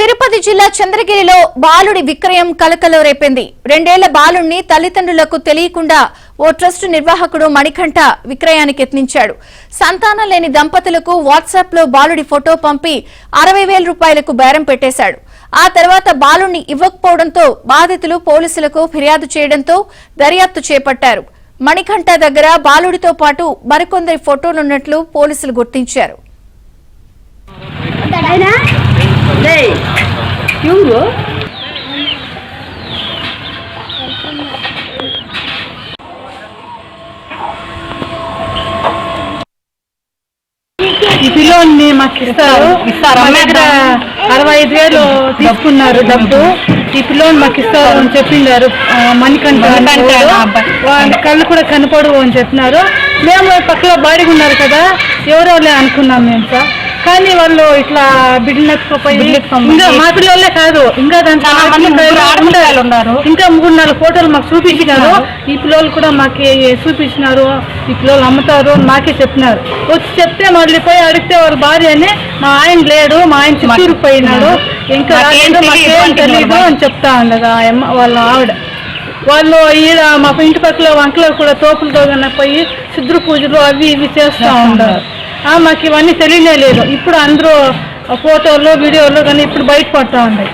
తిరుపతి జిల్లా చంద్రగిరిలో బాలుడి విక్రయం కలకలం రేపింది. 2 ఏళ్ల బాలుడిని తల్లిదండ్రులకు తెలియకుండా ఓ ట్రస్ట్ నిర్వాహకుడు మణికంఠ విక్రయానికి యత్నించాడు. సంతానం లేని దంపతులకు వాట్సాప్ లో బాలుడి ఫోటో పంపి 60,000 రూపాయలకు బేరం పెట్టేశాడు. ఆ తర్వాత బాలుడిని ఇవ్వకపోవడంతో బాధితులు పోలీసులకు ఫిర్యాదు చేయడంతో దర్యాప్తు చేపట్టారు. మణికంఠ దగ్గర బాలుడితో పాటు మరికొందరి ఫోటోలున్నట్లు పోలీసులు గుర్తించారు. ఈ పిల్లోని మాకు ఇస్తారు. మా దగ్గర 65,000 తీసుకున్నారు డబ్బు. ఈ పిల్లోని మాకు ఇస్తారు అని చెప్పిండారు. మణికంఠ వాళ్ళ కళ్ళు కూడా కనపడవు అని చెప్పినారు. మేము పక్కలో బాడీగా ఉన్నారు కదా, ఎవరో అనుకున్నాం మేము సార్. కానీ వాళ్ళు ఇట్లా బిడ్డలు ఎత్తుకుపోయి ఇంకా మా పిల్లలే కాదు, ఇంకా దాంట్లో ఉన్నారు. ఇంకా 3-4 ఫోటోలు మాకు చూపించినారు. ఈ పిల్లలు కూడా మాకు చూపించినారు. ఈ పిల్లలు అమ్ముతారు మాకే చెప్పినారు. వచ్చి చెప్తే మళ్ళీ పోయి అడిగితే వాళ్ళ భార్య అని, మా ఆయన లేడు, మా ఆయన చిత్తూరు పోయినాడు, ఇంకా మాకేం తెలీదు అని చెప్తా ఉండగా వాళ్ళ ఆవిడ. వాళ్ళు ఈడ మా ఇంటి పక్కల వంకలో కూడా తోపులతో పోయి శుద్ర పూజలు అవి ఇవి చేస్తూ ఉంటారు. మాకు ఇవన్నీ తెలియలేదు. ఇప్పుడు అందరూ ఫోటోలు వీడియోలు కానీ ఇప్పుడు బయటపడతా ఉన్నాయి.